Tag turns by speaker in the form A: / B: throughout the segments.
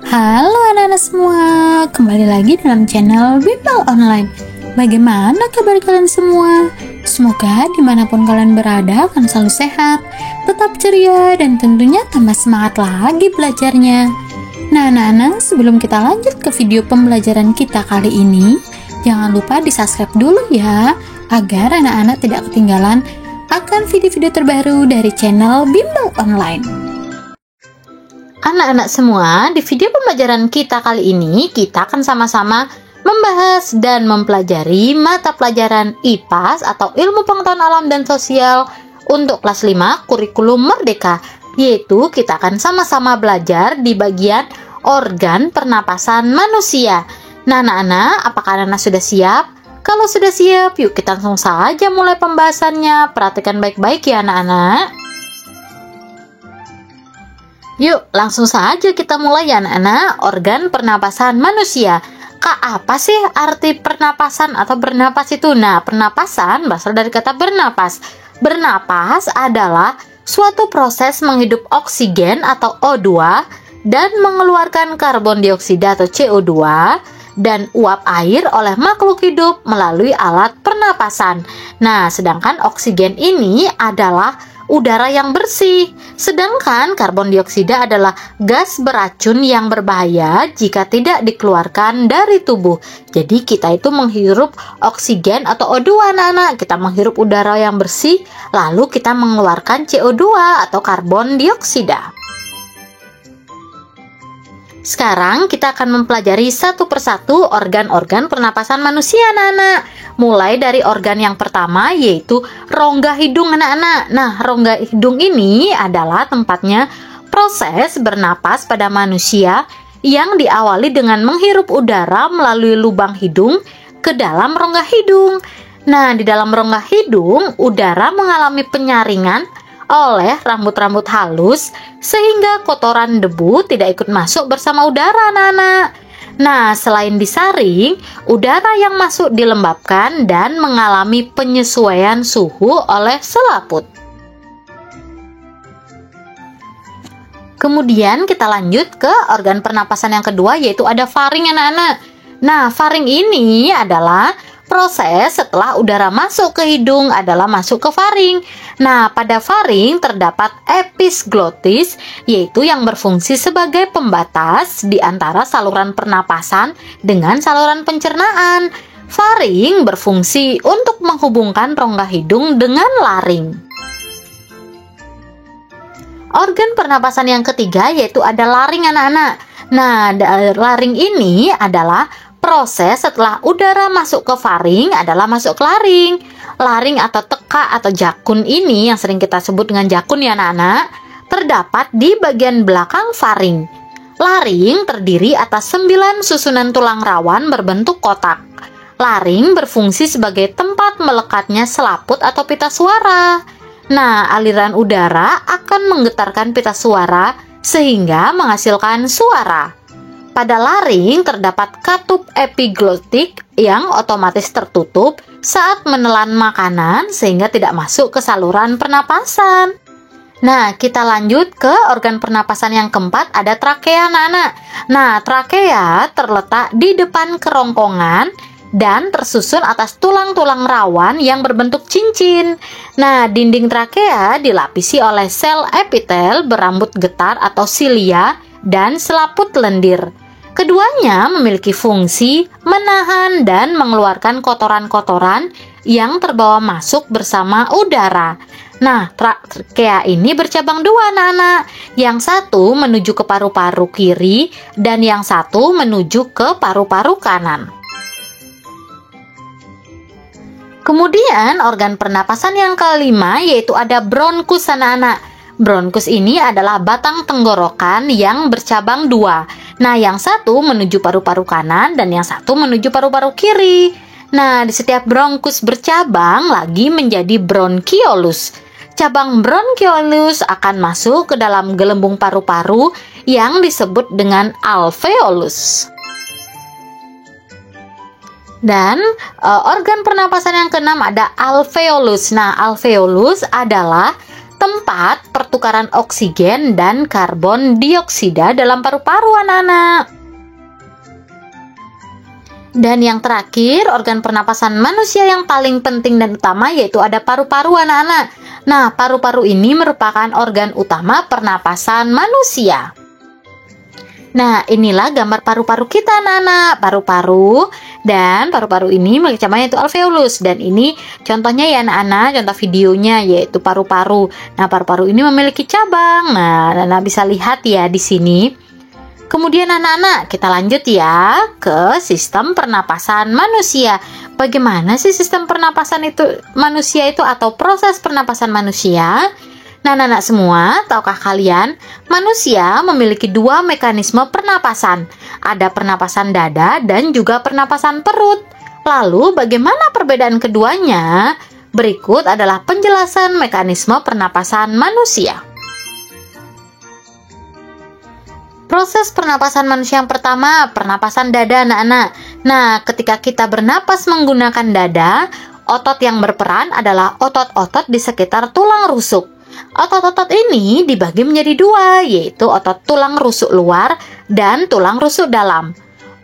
A: Halo anak-anak semua, kembali lagi dalam channel Bimbel Online. Bagaimana kabar kalian semua? Semoga dimanapun kalian berada akan selalu sehat, tetap ceria, dan tentunya tambah semangat lagi belajarnya. Nah anak-anak, sebelum kita lanjut ke video pembelajaran kita kali ini, jangan lupa di subscribe dulu ya, agar anak-anak tidak ketinggalan akan video-video terbaru dari channel Bimbel Online. Anak-anak semua, di video pembelajaran kita kali ini, kita akan sama-sama membahas dan mempelajari mata pelajaran IPAS atau Ilmu Pengetahuan Alam dan Sosial untuk kelas 5 kurikulum Merdeka, yaitu kita akan sama-sama belajar di bagian organ pernapasan manusia. Nah anak-anak, apakah anak-anak sudah siap? Kalau sudah siap, yuk kita langsung saja mulai pembahasannya. Perhatikan baik-baik ya anak-anak. Yuk, langsung saja kita mulai ya anak-anak. Organ pernapasan manusia. Kak, apa sih arti pernapasan atau bernapas itu? Nah, pernapasan berasal dari kata bernapas. Bernapas adalah suatu proses menghidup oksigen atau O2 dan mengeluarkan karbon dioksida atau CO2 dan uap air oleh makhluk hidup melalui alat pernapasan. Nah, sedangkan oksigen ini adalah udara yang bersih, sedangkan karbon dioksida adalah gas beracun yang berbahaya jika tidak dikeluarkan dari tubuh. Jadi kita itu menghirup oksigen atau O2 anak-anak, kita menghirup udara yang bersih, lalu kita mengeluarkan CO2 atau karbon dioksida. Sekarang kita akan mempelajari satu persatu organ-organ pernapasan manusia anak-anak. Mulai dari organ yang pertama yaitu rongga hidung anak-anak. Nah, rongga hidung ini adalah tempatnya proses bernapas pada manusia yang diawali dengan menghirup udara melalui lubang hidung ke dalam rongga hidung. Nah, di dalam rongga hidung, udara mengalami penyaringan oleh rambut-rambut halus sehingga kotoran debu tidak ikut masuk bersama udara anak-anak. Nah, selain disaring, udara yang masuk dilembabkan dan mengalami penyesuaian suhu oleh selaput. Kemudian kita lanjut ke organ pernapasan yang kedua yaitu ada faring anak-anak. Nah, faring ini adalah proses setelah udara masuk ke hidung adalah masuk ke faring. Nah, pada faring terdapat episglotis, yaitu yang berfungsi sebagai pembatas di antara saluran pernapasan dengan saluran pencernaan. Faring berfungsi untuk menghubungkan rongga hidung dengan laring. Organ pernapasan yang ketiga yaitu ada laring anak-anak. Nah, laring ini adalah proses setelah udara masuk ke faring adalah masuk ke laring. Laring atau teka atau jakun ini yang sering kita sebut dengan jakun ya anak-anak, terdapat di bagian belakang faring. Laring terdiri atas 9 susunan tulang rawan berbentuk kotak. Laring berfungsi sebagai tempat melekatnya selaput atau pita suara. Nah, aliran udara akan menggetarkan pita suara sehingga menghasilkan suara. Pada laring terdapat katup epiglotik yang otomatis tertutup saat menelan makanan sehingga tidak masuk ke saluran pernapasan. Nah, kita lanjut ke organ pernapasan yang keempat, ada trakea anak-anak. Nah, trakea terletak di depan kerongkongan dan tersusun atas tulang-tulang rawan yang berbentuk cincin. Nah, dinding trakea dilapisi oleh sel epitel berambut getar atau silia dan selaput lendir. Keduanya memiliki fungsi menahan dan mengeluarkan kotoran-kotoran yang terbawa masuk bersama udara. Nah, trakea ini bercabang dua anak-anak. Yang satu menuju ke paru-paru kiri dan yang satu menuju ke paru-paru kanan. Kemudian organ pernapasan yang kelima yaitu ada bronkus anak-anak. Bronkus ini adalah batang tenggorokan yang bercabang dua. Nah, yang satu menuju paru-paru kanan dan yang satu menuju paru-paru kiri. Nah, di setiap bronkus bercabang lagi menjadi bronkiolus. Cabang bronkiolus akan masuk ke dalam gelembung paru-paru yang disebut dengan alveolus. Dan organ pernapasan yang keenam ada alveolus. Nah, alveolus adalah tempat pertukaran oksigen dan karbon dioksida dalam paru-paru anak-anak. Dan yang terakhir, organ pernapasan manusia yang paling penting dan utama yaitu ada paru-paru anak-anak. Nah, paru-paru ini merupakan organ utama pernapasan manusia. Nah, inilah gambar paru-paru kita anak-anak. Paru-paru ini milik cabangnya itu alveolus. Dan ini contohnya ya anak-anak, contoh videonya yaitu paru-paru. Nah, paru-paru ini memiliki cabang. Nah, anak-anak bisa lihat ya di sini. Kemudian anak-anak, kita lanjut ya ke sistem pernapasan manusia. Bagaimana sih sistem pernapasan manusia itu atau proses pernapasan manusia? Nah, anak-anak semua, tahukah kalian, manusia memiliki dua mekanisme pernapasan. Ada pernapasan dada dan juga pernapasan perut. Lalu, bagaimana perbedaan keduanya? Berikut adalah penjelasan mekanisme pernapasan manusia. Proses pernapasan manusia yang pertama, pernapasan dada anak-anak. Nah, ketika kita bernapas menggunakan dada, otot yang berperan adalah otot-otot di sekitar tulang rusuk. Otot-otot ini dibagi menjadi dua, yaitu otot tulang rusuk luar dan tulang rusuk dalam.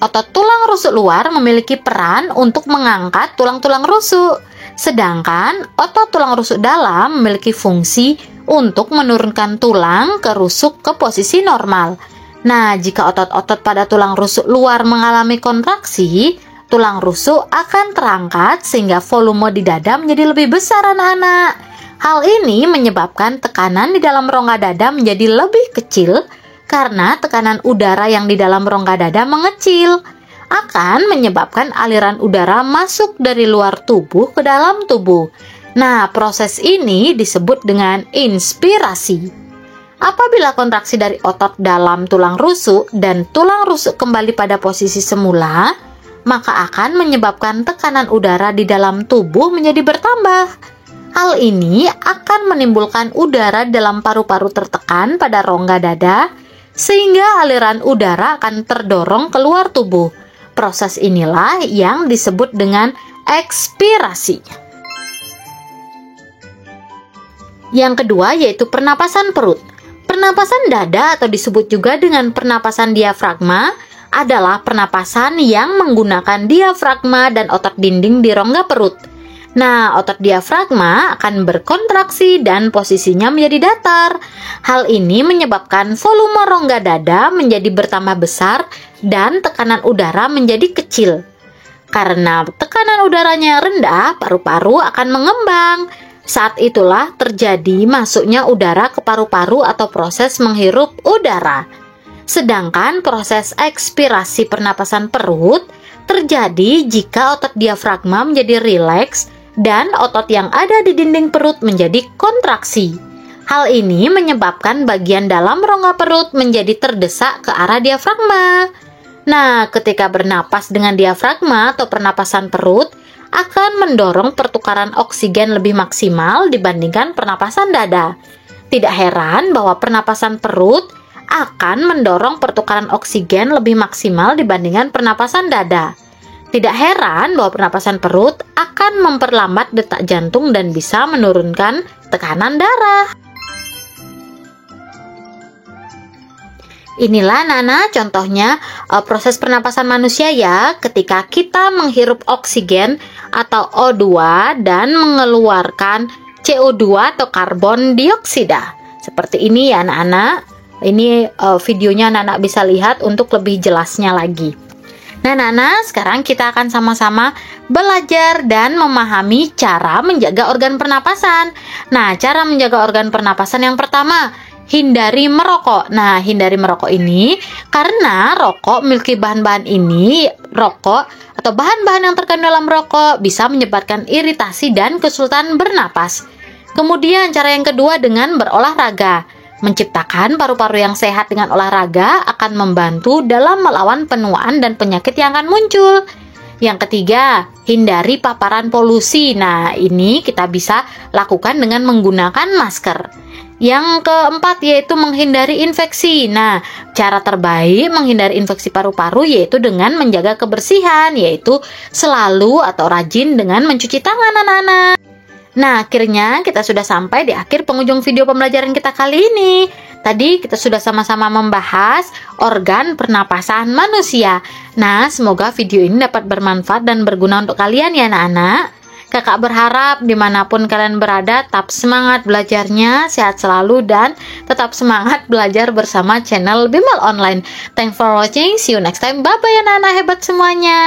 A: Otot tulang rusuk luar memiliki peran untuk mengangkat tulang-tulang rusuk, sedangkan otot tulang rusuk dalam memiliki fungsi untuk menurunkan tulang ke rusuk ke posisi normal. Nah, jika otot-otot pada tulang rusuk luar mengalami kontraksi, tulang rusuk akan terangkat sehingga volume di dada menjadi lebih besar anak-anak. Hal ini menyebabkan tekanan di dalam rongga dada menjadi lebih kecil karena tekanan udara yang di dalam rongga dada mengecil. Akan menyebabkan aliran udara masuk dari luar tubuh ke dalam tubuh. Nah, proses ini disebut dengan inspirasi. Apabila kontraksi dari otot dalam tulang rusuk dan tulang rusuk kembali pada posisi semula, maka akan menyebabkan tekanan udara di dalam tubuh menjadi bertambah. Hal ini akan menimbulkan udara dalam paru-paru tertekan pada rongga dada, sehingga aliran udara akan terdorong keluar tubuh. Proses inilah yang disebut dengan ekspirasi. Yang kedua yaitu pernapasan perut. Pernapasan dada atau disebut juga dengan pernapasan diafragma adalah pernapasan yang menggunakan diafragma dan otot dinding di rongga perut. Nah, otot diafragma akan berkontraksi dan posisinya menjadi datar. Hal ini menyebabkan volume rongga dada menjadi bertambah besar dan tekanan udara menjadi kecil. Karena tekanan udaranya rendah, paru-paru akan mengembang. Saat itulah terjadi masuknya udara ke paru-paru atau proses menghirup udara. Sedangkan proses ekspirasi pernapasan perut terjadi jika otot diafragma menjadi rileks dan otot yang ada di dinding perut menjadi kontraksi. Hal ini menyebabkan bagian dalam rongga perut menjadi terdesak ke arah diafragma. Nah, ketika bernapas dengan diafragma atau pernapasan perut, akan mendorong pertukaran oksigen lebih maksimal dibandingkan pernapasan dada. Tidak heran bahwa pernapasan perut akan mendorong pertukaran oksigen lebih maksimal dibandingkan pernapasan dada. Tidak heran bahwa pernapasan perut akan memperlambat detak jantung dan bisa menurunkan tekanan darah. Inilah Nana contohnya proses pernapasan manusia ya, ketika kita menghirup oksigen atau O2 dan mengeluarkan CO2 atau karbon dioksida. Seperti ini ya anak-anak. Ini videonya anak-anak bisa lihat untuk lebih jelasnya lagi. Nah anak-anak, sekarang kita akan sama-sama belajar dan memahami cara menjaga organ pernapasan. Nah, cara menjaga organ pernapasan yang pertama, hindari merokok. Nah, hindari merokok ini karena rokok memiliki bahan-bahan ini, rokok atau bahan-bahan yang terkandung dalam rokok bisa menyebabkan iritasi dan kesulitan bernapas. Kemudian cara yang kedua dengan berolahraga. Menciptakan paru-paru yang sehat dengan olahraga akan membantu dalam melawan penuaan dan penyakit yang akan muncul. Yang ketiga, hindari paparan polusi. Nah, ini kita bisa lakukan dengan menggunakan masker. Yang keempat yaitu menghindari infeksi. Nah, cara terbaik menghindari infeksi paru-paru yaitu dengan menjaga kebersihan, yaitu selalu atau rajin dengan mencuci tangan anak-anak. Nah, akhirnya kita sudah sampai di akhir penghujung video pembelajaran kita kali ini. Tadi kita sudah sama-sama membahas organ pernapasan manusia. Nah, semoga video ini dapat bermanfaat dan berguna untuk kalian ya anak-anak. Kakak berharap dimanapun kalian berada, tetap semangat belajarnya, sehat selalu, dan tetap semangat belajar bersama channel Bimbel Online. Thanks for watching, see you next time. Bye-bye anak-anak hebat semuanya.